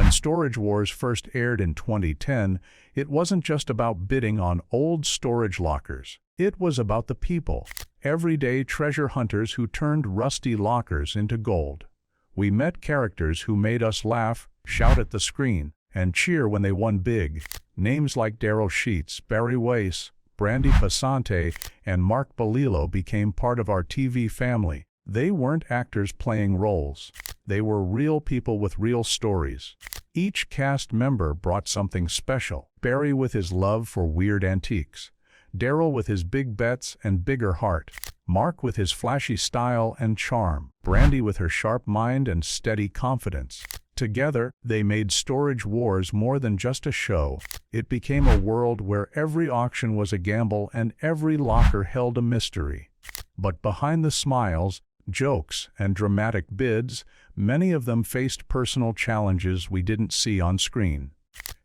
When Storage Wars first aired in 2010, it wasn't just about bidding on old storage lockers. It was about the people, everyday treasure hunters who turned rusty lockers into gold. We met characters who made us laugh, shout at the screen, and cheer when they won big. Names like Daryl, Barry Weiss, Brandy Passante, and Mark Ballelo became part of our TV family. They weren't actors playing roles. They were real people with real stories. Each cast member brought something special. Barry with his love for weird antiques. Daryl with his big bets and bigger heart. Mark with his flashy style and charm. Brandy with her sharp mind and steady confidence. Together, they made Storage Wars more than just a show. It became a world where every auction was a gamble and every locker held a mystery. But behind the smiles, jokes, and dramatic bids, many of them faced personal challenges we didn't see on screen.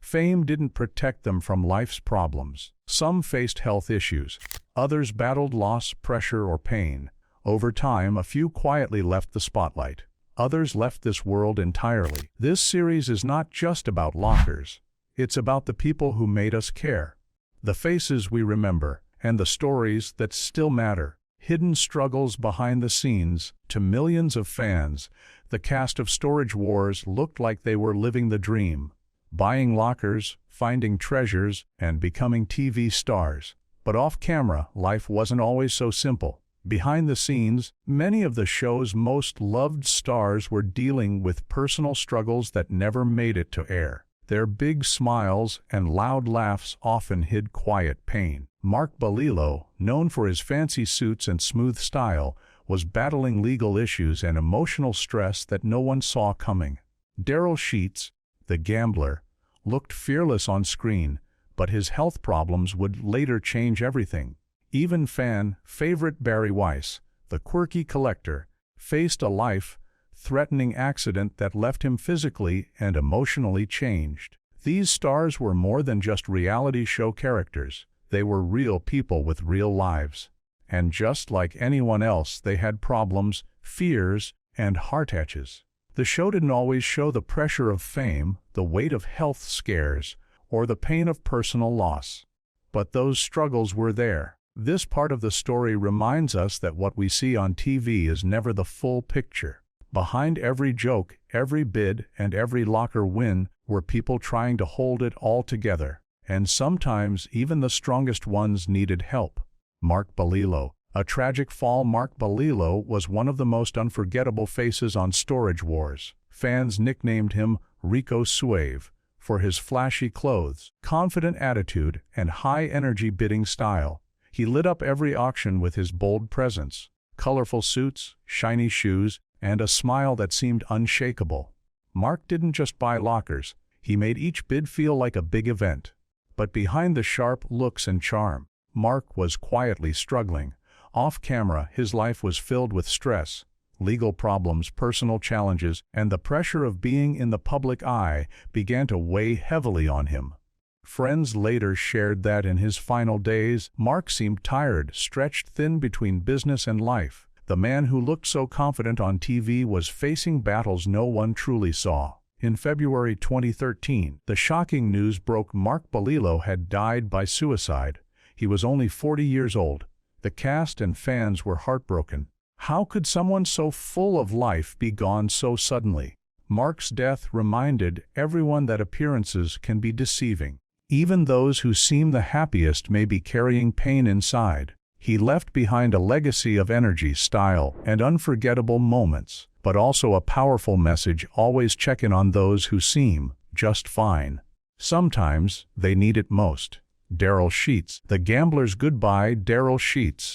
Fame didn't protect them from life's problems. Some faced health issues. Others battled loss, pressure, or pain. Over time, a few quietly left the spotlight. Others left this world entirely. This series is not just about lockers. It's about the people who made us care. The faces we remember, and the stories that still matter. Hidden struggles behind the scenes. To millions of fans, the cast of Storage Wars looked like they were living the dream. Buying lockers, finding treasures, and becoming TV stars. But off-camera, life wasn't always so simple. Behind the scenes, many of the show's most loved stars were dealing with personal struggles that never made it to air. Their big smiles and loud laughs often hid quiet pain. Mark Ballelo, known for his fancy suits and smooth style, was battling legal issues and emotional stress that no one saw coming. Daryl, the gambler, looked fearless on screen, but his health problems would later change everything. Even fan favorite Barry Weiss, the quirky collector, faced a life-threatening accident that left him physically and emotionally changed. These stars were more than just reality show characters. They were real people with real lives. And just like anyone else, they had problems, fears, and heart edges. The show didn't always show the pressure of fame, the weight of health scares, or the pain of personal loss. But those struggles were there. This part of the story reminds us that what we see on TV is never the full picture. Behind every joke, every bid, and every locker win were people trying to hold it all together. And sometimes even the strongest ones needed help. Mark Ballelo. A tragic fall. Mark Ballelo was one of the most unforgettable faces on Storage Wars. Fans nicknamed him Rico Suave for his flashy clothes, confident attitude, and high-energy bidding style. He lit up every auction with his bold presence, colorful suits, shiny shoes, and a smile that seemed unshakable. Mark didn't just buy lockers, he made each bid feel like a big event. But behind the sharp looks and charm, Mark was quietly struggling. Off camera, his life was filled with stress, legal problems, personal challenges, and the pressure of being in the public eye began to weigh heavily on him. Friends later shared that in his final days, Mark seemed tired, stretched thin between business and life. The man who looked so confident on TV was facing battles no one truly saw. In February 2013, the shocking news broke: Mark Ballelo had died by suicide. He was only 40 years old. The cast and fans were heartbroken. How could someone so full of life be gone so suddenly? Mark's death reminded everyone that appearances can be deceiving. Even those who seem the happiest may be carrying pain inside. He left behind a legacy of energy, style, and unforgettable moments, but also a powerful message: always check in on those who seem just fine. Sometimes they need it most. Daryl, the gambler's goodbye. Daryl,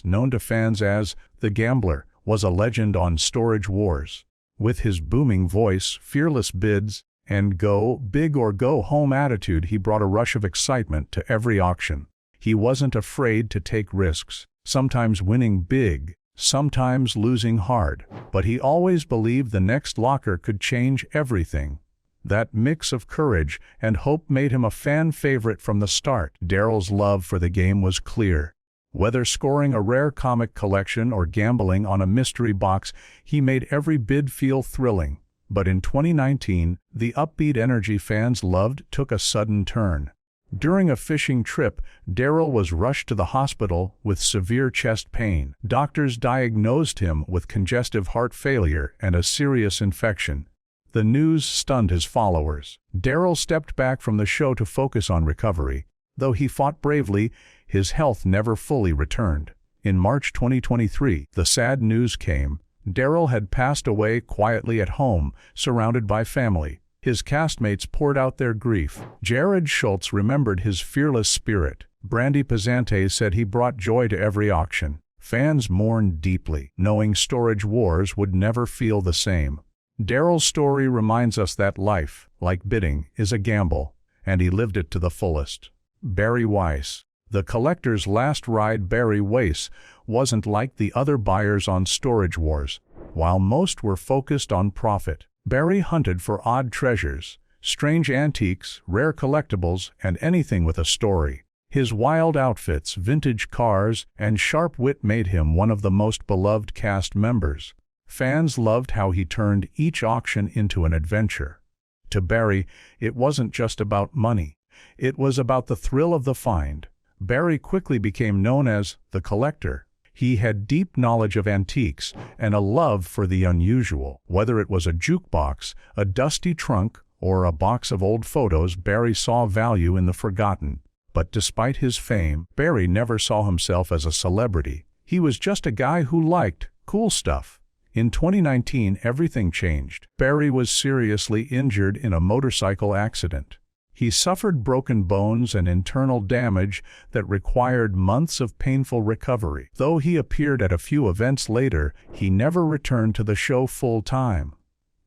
known to fans as the Gambler, was a legend on Storage Wars. With his booming voice, fearless bids, and go big or go home attitude, he brought a rush of excitement to every auction. He wasn't afraid to take risks, sometimes winning big, sometimes losing hard, but he always believed the next locker could change everything. That mix of courage and hope made him a fan favorite from the start. Daryl's love for the game was clear. Whether scoring a rare comic collection or gambling on a mystery box, he made every bid feel thrilling. But in 2019, the upbeat energy fans loved took a sudden turn. During a fishing trip, Daryl was rushed to the hospital with severe chest pain. Doctors diagnosed him with congestive heart failure and a serious infection. The news stunned his followers. Daryl stepped back from the show to focus on recovery. Though he fought bravely, his health never fully returned. In March 2023, the sad news came. Daryl had passed away quietly at home, surrounded by family. His castmates poured out their grief. Jared Schultz remembered his fearless spirit. Brandy Pizzante said he brought joy to every auction. Fans mourned deeply, knowing Storage Wars would never feel the same. Daryl's story reminds us that life, like bidding, is a gamble, and he lived it to the fullest. Barry Weiss. The collector's last ride. Barry Weiss wasn't like the other buyers on Storage Wars. While most were focused on profit, Barry hunted for odd treasures, strange antiques, rare collectibles, and anything with a story. His wild outfits, vintage cars, and sharp wit made him one of the most beloved cast members. Fans loved how he turned each auction into an adventure. To Barry, it wasn't just about money. It was about the thrill of the find. Barry quickly became known as the collector. He had deep knowledge of antiques and a love for the unusual. Whether it was a jukebox, a dusty trunk, or a box of old photos, Barry saw value in the forgotten. But despite his fame, Barry never saw himself as a celebrity. He was just a guy who liked cool stuff. In 2019, everything changed. Barry was seriously injured in a motorcycle accident. He suffered broken bones and internal damage that required months of painful recovery. Though he appeared at a few events later, he never returned to the show full-time.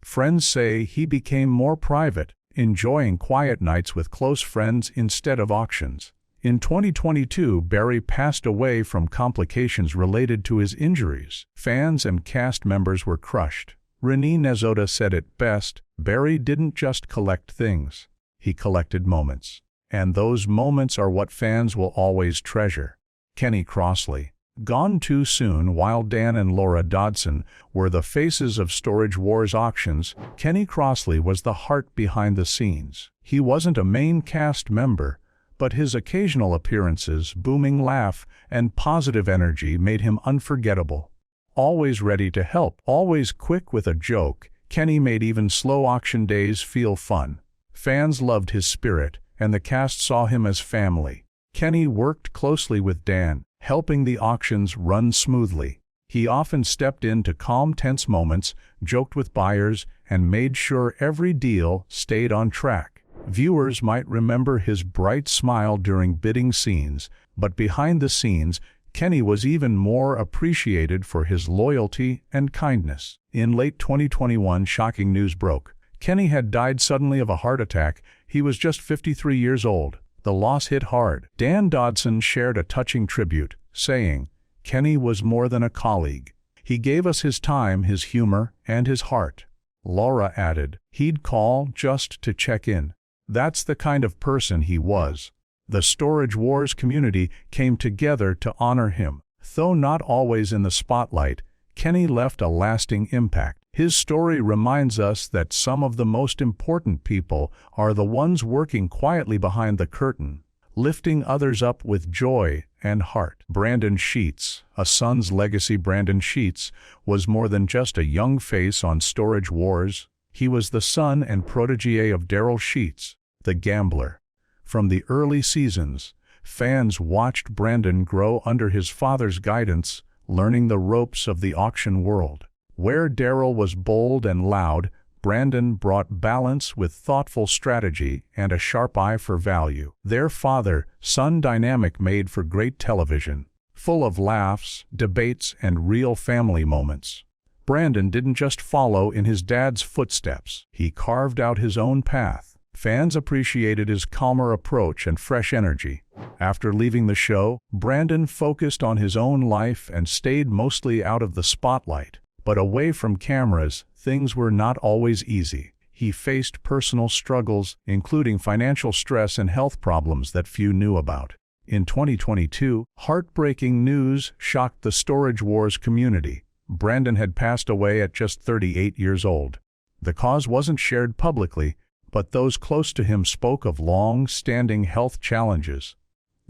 Friends say he became more private, enjoying quiet nights with close friends instead of auctions. In 2022, Barry passed away from complications related to his injuries. Fans and cast members were crushed. Renee Nezota said it best, Barry didn't just collect things. He collected moments. And those moments are what fans will always treasure. Kenny Crossley. Gone too soon. While Dan and Laura Dodson were the faces of Storage Wars auctions, Kenny Crossley was the heart behind the scenes. He wasn't a main cast member, but his occasional appearances, booming laugh, and positive energy made him unforgettable. Always ready to help, always quick with a joke, Kenny made even slow auction days feel fun. Fans loved his spirit, and the cast saw him as family. Kenny worked closely with Dan, helping the auctions run smoothly. He often stepped in to calm tense moments, joked with buyers, and made sure every deal stayed on track. Viewers might remember his bright smile during bidding scenes, but behind the scenes, Kenny was even more appreciated for his loyalty and kindness. In late 2021, shocking news broke. Kenny had died suddenly of a heart attack. He was just 53 years old. The loss hit hard. Dan Dodson shared a touching tribute, saying, "Kenny was more than a colleague. He gave us his time, his humor, and his heart." Laura added, "He'd call just to check in. That's the kind of person he was." The Storage Wars community came together to honor him. Though not always in the spotlight, Kenny left a lasting impact. His story reminds us that some of the most important people are the ones working quietly behind the curtain, lifting others up with joy and heart. Brandon Sheets, a son's legacy. Brandon Sheets was more than just a young face on Storage Wars. He was the son and protege of Daryl Sheets, the gambler. From the early seasons, fans watched Brandon grow under his father's guidance, learning the ropes of the auction world. Where Daryl was bold and loud, Brandon brought balance with thoughtful strategy and a sharp eye for value. Their father-son dynamic made for great television, full of laughs, debates, and real family moments. Brandon didn't just follow in his dad's footsteps. He carved out his own path. Fans appreciated his calmer approach and fresh energy. After leaving the show, Brandon focused on his own life and stayed mostly out of the spotlight. But away from cameras, things were not always easy. He faced personal struggles, including financial stress and health problems that few knew about. In 2022, heartbreaking news shocked the Storage Wars community. Brandon had passed away at just 38 years old. The cause wasn't shared publicly, but those close to him spoke of long-standing health challenges.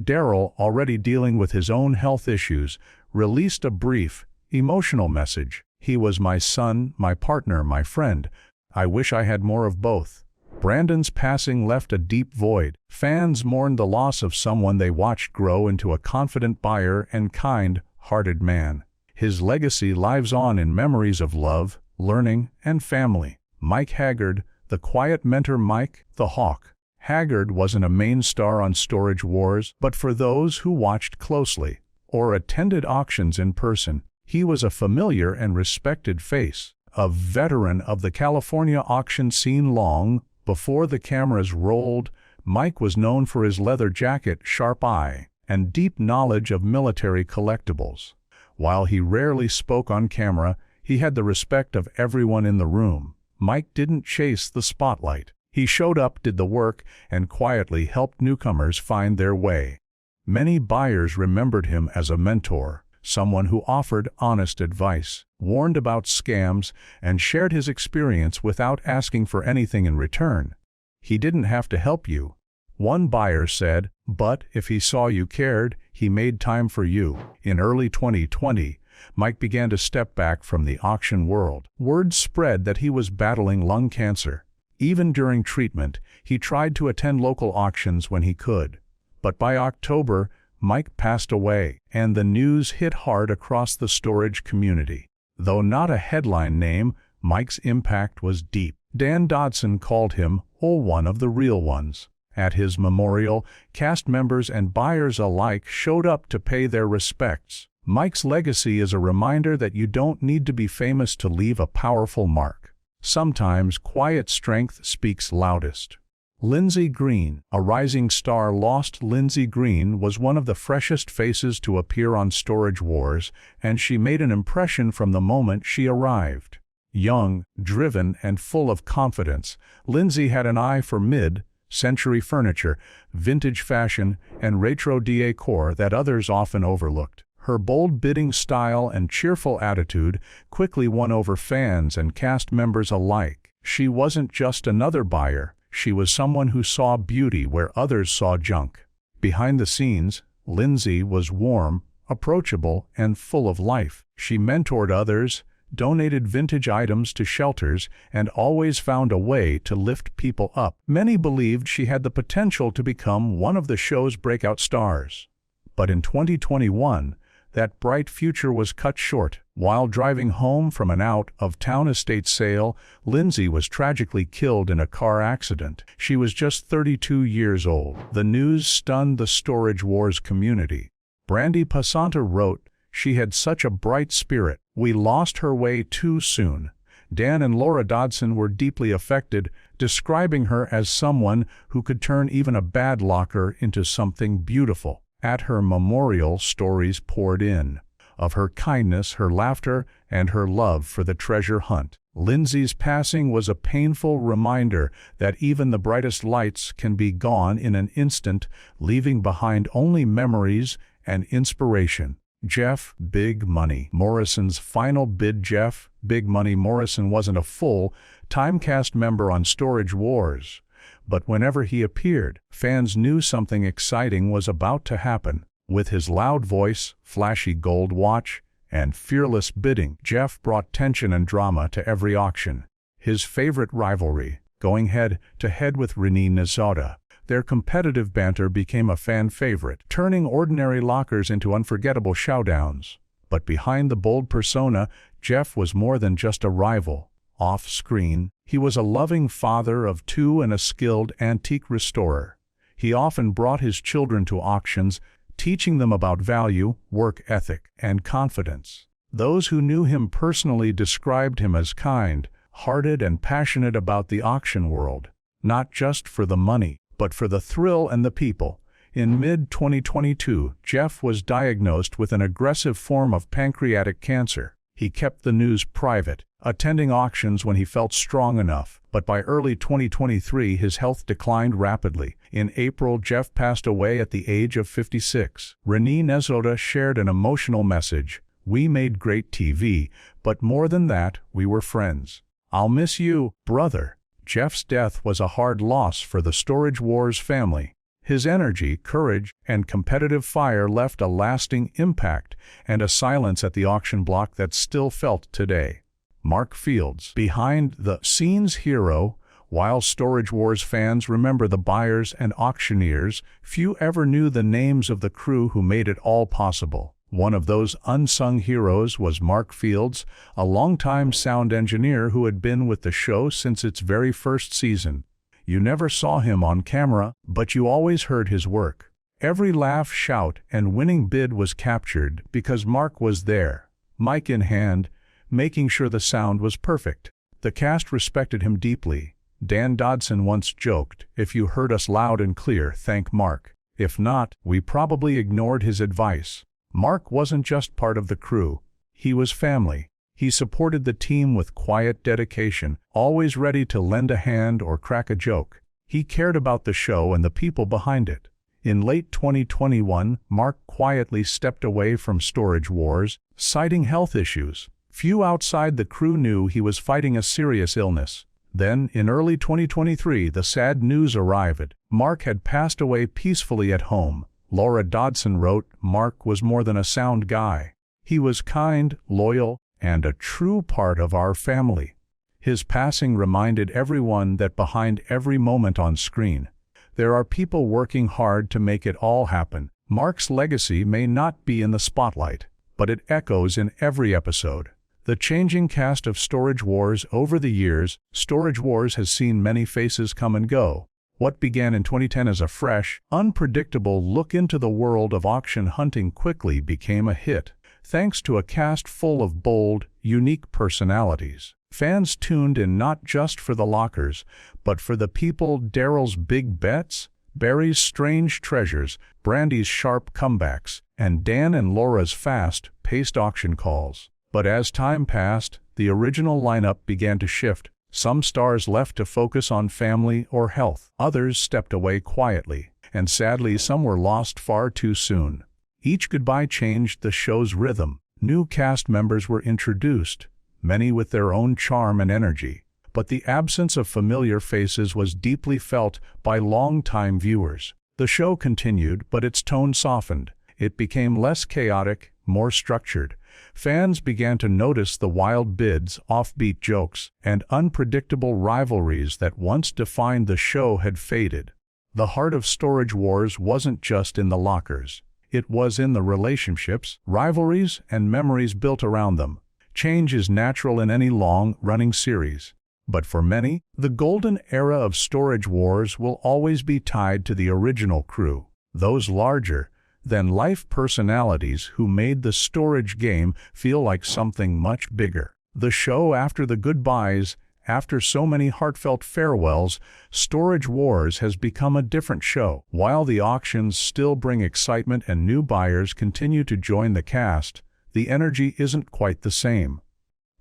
Daryl, already dealing with his own health issues, released a brief, emotional message. "He was my son, my partner, my friend. I wish I had more of both." Brandon's passing left a deep void. Fans mourned the loss of someone they watched grow into a confident buyer and kind-hearted man. His legacy lives on in memories of love, learning, and family. Mike Haggard, the quiet mentor. Mike, the Hawk. Haggard wasn't a main star on Storage Wars, but for those who watched closely or attended auctions in person, he was a familiar and respected face. A veteran of the California auction scene long before the cameras rolled, Mike was known for his leather jacket, sharp eye, and deep knowledge of military collectibles. While he rarely spoke on camera, he had the respect of everyone in the room. Mike didn't chase the spotlight. He showed up, did the work, and quietly helped newcomers find their way. Many buyers remembered him as a mentor, someone who offered honest advice, warned about scams, and shared his experience without asking for anything in return. He didn't have to help you. One buyer said, but if he saw you cared, he made time for you. In early 2020, Mike began to step back from the auction world. Word spread that he was battling lung cancer. Even during treatment, he tried to attend local auctions when he could. But by October, Mike passed away, and the news hit hard across the storage community. Though not a headline name, Mike's impact was deep. Dan Dodson called him one of the real ones. At his memorial, cast members and buyers alike showed up to pay their respects. Mike's legacy is a reminder that you don't need to be famous to leave a powerful mark. Sometimes quiet strength speaks loudest. Lindsay Green, a rising star lost. Lindsay Green was one of the freshest faces to appear on Storage Wars, and she made an impression from the moment she arrived. Young, driven, and full of confidence, Lindsay had an eye for mid-century furniture, vintage fashion, and retro decor that others often overlooked. Her bold bidding style and cheerful attitude quickly won over fans and cast members alike. She wasn't just another buyer, she was someone who saw beauty where others saw junk. Behind the scenes, Lindsay was warm, approachable, and full of life. She mentored others, donated vintage items to shelters, and always found a way to lift people up. Many believed she had the potential to become one of the show's breakout stars. But in 2021, that bright future was cut short. While driving home from an out-of-town estate sale, Lindsay was tragically killed in a car accident. She was just 32 years old. The news stunned the Storage Wars community. Brandy Pasanta wrote, "She had such a bright spirit. We lost her way too soon." Dan and Laura Dodson were deeply affected, describing her as someone who could turn even a bad locker into something beautiful. At her memorial, stories poured in of her kindness, her laughter, and her love for the treasure hunt. Lindsay's passing was a painful reminder that even the brightest lights can be gone in an instant, leaving behind only memories and inspiration. Jeff "Big Money" Morrison's final bid. Jeff "Big Money" Morrison wasn't a full-time cast member on Storage Wars, but whenever he appeared, fans knew something exciting was about to happen. With his loud voice, flashy gold watch, and fearless bidding, Jeff brought tension and drama to every auction. His favorite rivalry, going head-to-head with Renee Nezada. Their competitive banter became a fan favorite, turning ordinary lockers into unforgettable showdowns. But behind the bold persona, Jeff was more than just a rival. Off-screen, he was a loving father of two and a skilled antique restorer. He often brought his children to auctions, teaching them about value, work ethic, and confidence. Those who knew him personally described him as kind-hearted and passionate about the auction world, not just for the money, but for the thrill and the people. In mid-2022, Jeff was diagnosed with an aggressive form of pancreatic cancer. He kept the news private, attending auctions when he felt strong enough, but by early 2023 his health declined rapidly. In April, Jeff passed away at the age of 56. Renee Nezada shared an emotional message: "We made great TV, but more than that, we were friends. I'll miss you, brother." Jeff's death was a hard loss for the Storage Wars family. His energy, courage, and competitive fire left a lasting impact and a silence at the auction block that's still felt today. Mark Fields, behind the scenes hero. While Storage Wars fans remember the buyers and auctioneers, few ever knew the names of the crew who made it all possible. One of those unsung heroes was Mark Fields, a longtime sound engineer who had been with the show since its very first season. You never saw him on camera, but you always heard his work. Every laugh, shout, and winning bid was captured because Mark was there, mic in hand, making sure the sound was perfect. The cast respected him deeply. Dan Dodson once joked, "If you heard us loud and clear, thank Mark. If not, we probably ignored his advice." Mark wasn't just part of the crew. He was family. He supported the team with quiet dedication, always ready to lend a hand or crack a joke. He cared about the show and the people behind it. In late 2021, Mark quietly stepped away from Storage Wars, citing health issues. Few outside the crew knew he was fighting a serious illness. Then, in early 2023, the sad news arrived. Mark had passed away peacefully at home. Laura Dodson wrote, "Mark was more than a sound guy. He was kind, loyal, and a true part of our family." His passing reminded everyone that behind every moment on screen, there are people working hard to make it all happen. Mark's legacy may not be in the spotlight, but it echoes in every episode. The changing cast of Storage Wars over the years, Storage Wars has seen many faces come and go. What began in 2010 as a fresh, unpredictable look into the world of auction hunting quickly became a hit, thanks to a cast full of bold, unique personalities. Fans tuned in not just for the lockers, but for the people, Daryl's big bets, Barry's strange treasures, Brandy's sharp comebacks, and Dan and Laura's fast-paced auction calls. But as time passed, the original lineup began to shift. Some stars left to focus on family or health. Others stepped away quietly, and sadly some were lost far too soon. Each goodbye changed the show's rhythm. New cast members were introduced, many with their own charm and energy. But the absence of familiar faces was deeply felt by long-time viewers. The show continued, but its tone softened. It became less chaotic, more structured. Fans began to notice the wild bids, offbeat jokes, and unpredictable rivalries that once defined the show had faded. The heart of Storage Wars wasn't just in the lockers. It was in the relationships, rivalries, and memories built around them. Change is natural in any long-running series. But for many, the golden era of Storage Wars will always be tied to the original crew, those larger-than-life personalities who made the storage game feel like something much bigger. The show, after the goodbyes, after so many heartfelt farewells, Storage Wars has become a different show. While the auctions still bring excitement and new buyers continue to join the cast, the energy isn't quite the same.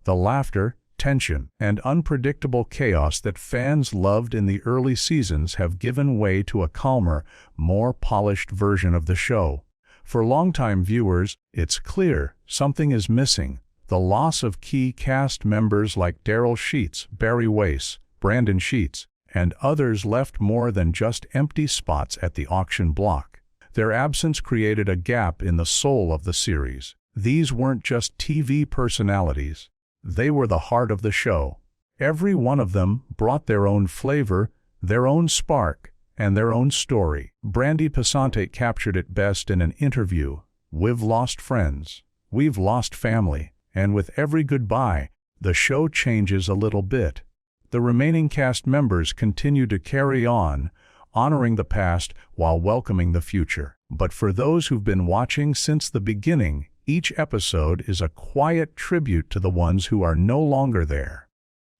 The laughter, tension, and unpredictable chaos that fans loved in the early seasons have given way to a calmer, more polished version of the show. For longtime viewers, it's clear something is missing. The loss of key cast members like Daryl Sheets, Barry Weiss, Brandon Sheets, and others left more than just empty spots at the auction block. Their absence created a gap in the soul of the series. These weren't just TV personalities. They were the heart of the show. Every one of them brought their own flavor, their own spark, and their own story. Brandy Passante captured it best in an interview. "We've lost friends. We've lost family. And with every goodbye, the show changes a little bit." The remaining cast members continue to carry on, honoring the past while welcoming the future. But for those who've been watching since the beginning, each episode is a quiet tribute to the ones who are no longer there.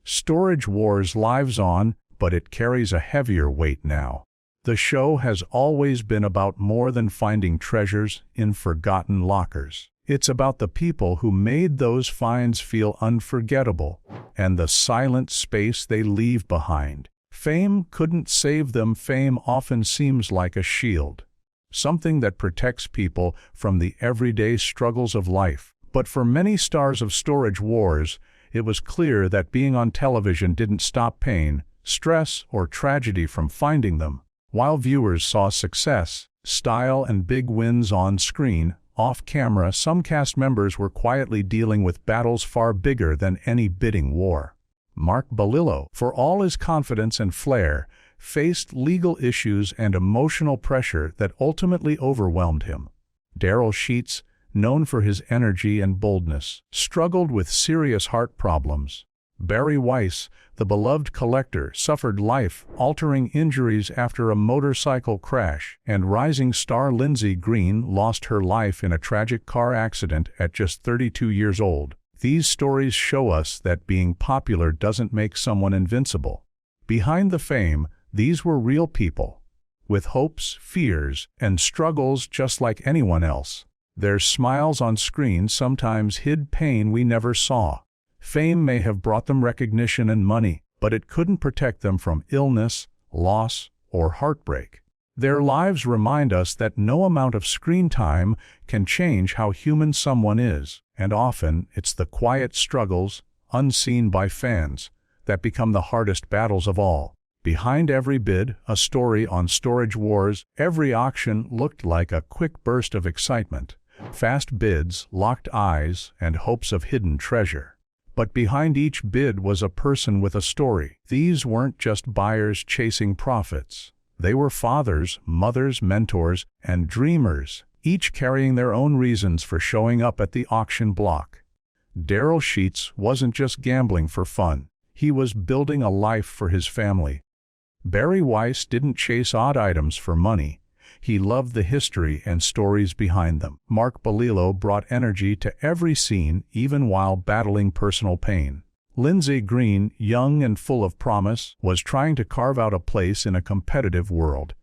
Storage Wars lives on, but it carries a heavier weight now. The show has always been about more than finding treasures in forgotten lockers. It's about the people who made those finds feel unforgettable, and the silent space they leave behind. Fame couldn't save them. Fame often seems like a shield, something that protects people from the everyday struggles of life. But for many stars of Storage Wars, it was clear that being on television didn't stop pain, stress, or tragedy from finding them. While viewers saw success, style, and big wins on screen, off-camera some cast members were quietly dealing with battles far bigger than any bidding war. Mark Ballelo, for all his confidence and flair, faced legal issues and emotional pressure that ultimately overwhelmed him. Daryl, known for his energy and boldness, struggled with serious heart problems. Weiss, the beloved collector, suffered life-altering injuries after a motorcycle crash, and rising star Lindsay lost her life in a tragic car accident at just 32 years old. These stories show us that being popular doesn't make someone invincible. Behind the fame, these were real people, with hopes, fears, and struggles just like anyone else. Their smiles on screen sometimes hid pain we never saw. Fame may have brought them recognition and money, but it couldn't protect them from illness, loss, or heartbreak. Their lives remind us that no amount of screen time can change how human someone is, and often it's the quiet struggles, unseen by fans, that become the hardest battles of all. Behind every bid, a story on Storage Wars. Every auction looked like a quick burst of excitement. Fast bids, locked eyes, and hopes of hidden treasure. But behind each bid was a person with a story. These weren't just buyers chasing profits. They were fathers, mothers, mentors, and dreamers, each carrying their own reasons for showing up at the auction block. Daryl wasn't just gambling for fun. He was building a life for his family. Weiss didn't chase odd items for money. He loved the history and stories behind them. Mark Ballelo brought energy to every scene, even while battling personal pain. Lindsay, young and full of promise, was trying to carve out a place in a competitive world.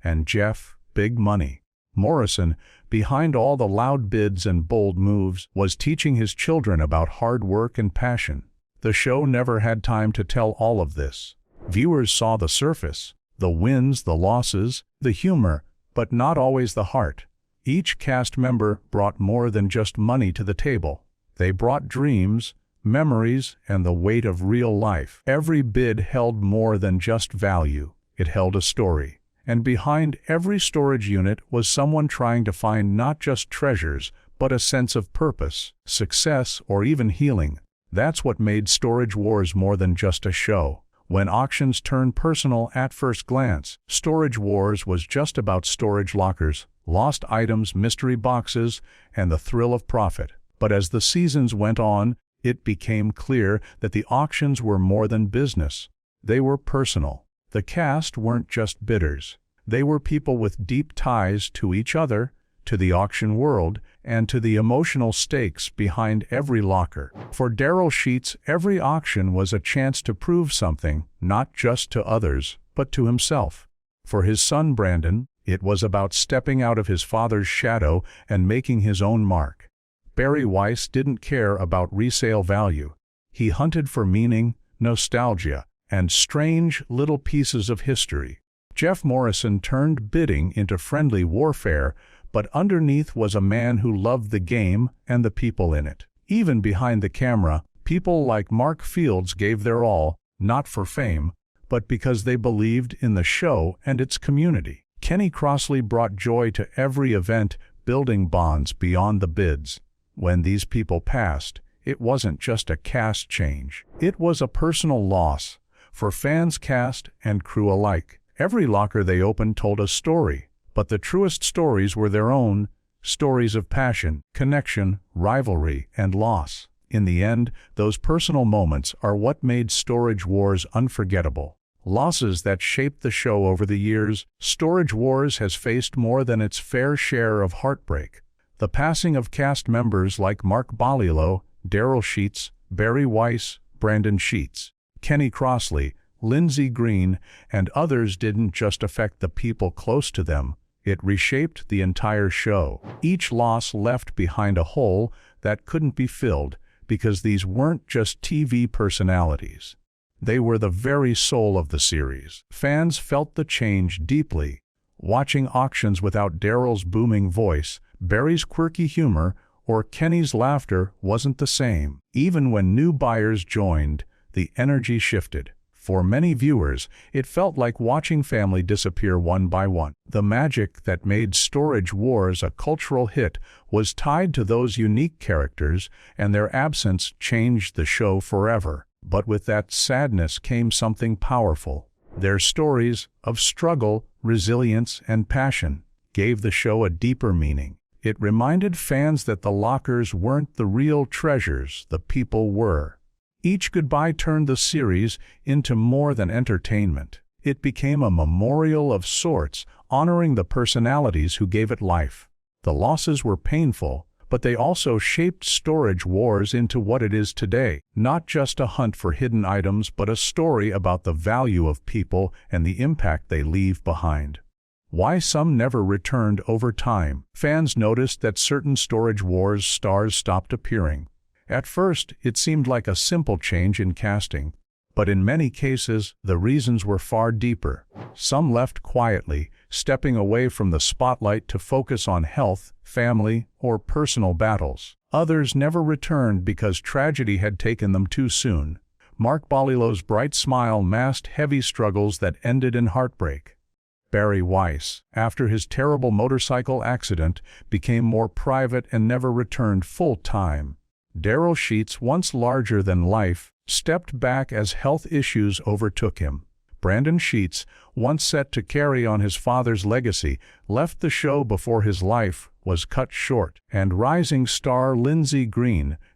And Jeff, big money. Morrison, behind all the loud bids and bold moves, was teaching his children about hard work and passion. The show never had time to tell all of this. Viewers saw the surface, the wins, the losses, the humor, but not always the heart. Each cast member brought more than just money to the table. They brought dreams, memories, and the weight of real life. Every bid held more than just value. It held a story. And behind every storage unit was someone trying to find not just treasures, but a sense of purpose, success, or even healing. That's what made Storage Wars more than just a show. When auctions turned personal at first glance, Storage Wars was just about storage lockers, lost items, mystery boxes, and the thrill of profit. But as the seasons went on, it became clear that the auctions were more than business. They were personal. The cast weren't just bidders. They were people with deep ties to each other, to the auction world, and to the emotional stakes behind every locker. For Daryl, every auction was a chance to prove something, not just to others, but to himself. For his son Brandon, it was about stepping out of his father's shadow and making his own mark. Weiss didn't care about resale value. He hunted for meaning, nostalgia, and strange little pieces of history. Jeff Morrison turned bidding into friendly warfare, but underneath was a man who loved the game and the people in it. Even behind the camera, people like Mark Fields gave their all, not for fame, but because they believed in the show and its community. Crossley brought joy to every event, building bonds beyond the bids. When these people passed, it wasn't just a cast change. It was a personal loss, for fans, cast, and crew alike. Every locker they opened told a story. But the truest stories were their own, stories of passion, connection, rivalry, and loss. In the end, those personal moments are what made Storage Wars unforgettable. Losses that shaped the show over the years, Storage Wars has faced more than its fair share of heartbreak. The passing of cast members like Mark Ballelo, Daryl, Weiss, Brandon Crossley, Lindsay, and others didn't just affect the people close to them. It reshaped the entire show. Each loss left behind a hole that couldn't be filled, because these weren't just TV personalities. They were the very soul of the series. Fans felt the change deeply. Watching auctions without Daryl's booming voice, Barry's quirky humor, or Kenny's laughter wasn't the same. Even when new buyers joined, the energy shifted. For many viewers, it felt like watching family disappear one by one. The magic that made Storage Wars a cultural hit was tied to those unique characters, and their absence changed the show forever. But with that sadness came something powerful. Their stories of struggle, resilience, and passion gave the show a deeper meaning. It reminded fans that the lockers weren't the real treasures, the people were. Each goodbye turned the series into more than entertainment. It became a memorial of sorts, honoring the personalities who gave it life. The losses were painful, but they also shaped Storage Wars into what it is today. Not just a hunt for hidden items, but a story about the value of people and the impact they leave behind. Why some never returned over time. Fans noticed that certain Storage Wars stars stopped appearing. At first, it seemed like a simple change in casting, but in many cases, the reasons were far deeper. Some left quietly, stepping away from the spotlight to focus on health, family, or personal battles. Others never returned because tragedy had taken them too soon. Mark Ballelo's bright smile masked heavy struggles that ended in heartbreak. Barry Weiss, after his terrible motorcycle accident, became more private and never returned full-time. Daryl Sheets, once larger than life, stepped back as health issues overtook him. Brandon Sheets, once set to carry on his father's legacy, left the show before his life was cut short. And rising star Lindsay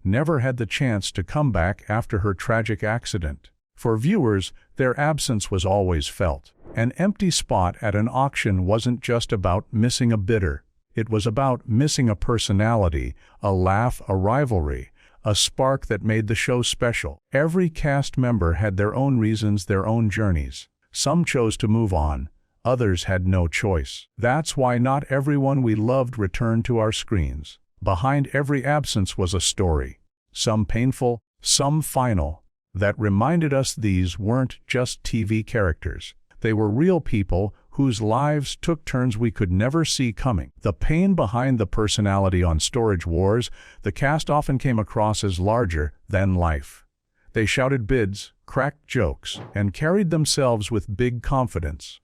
never had the chance to come back after her tragic accident. For viewers, their absence was always felt. An empty spot at an auction wasn't just about missing a bidder. It was about missing a personality, a laugh, a rivalry, a spark that made the show special. Every cast member had their own reasons, their own journeys. Some chose to move on, others had no choice. That's why not everyone we loved returned to our screens. Behind every absence was a story, some painful, some final, that reminded us these weren't just TV characters. They were real people whose lives took turns we could never see coming. The pain behind the personality on Storage Wars, the cast often came across as larger than life. They shouted bids, cracked jokes, and carried themselves with big confidence.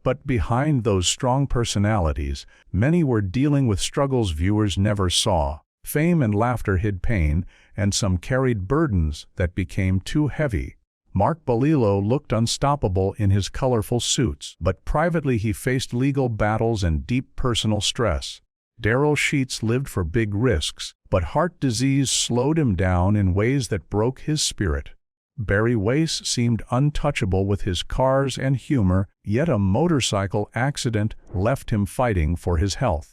But behind those strong personalities, many were dealing with struggles viewers never saw. Fame and laughter hid pain, and some carried burdens that became too heavy. Mark Ballelo looked unstoppable in his colorful suits, but privately he faced legal battles and deep personal stress. Daryl Sheets lived for big risks, but heart disease slowed him down in ways that broke his spirit. Barry Weiss seemed untouchable with his cars and humor, yet a motorcycle accident left him fighting for his health.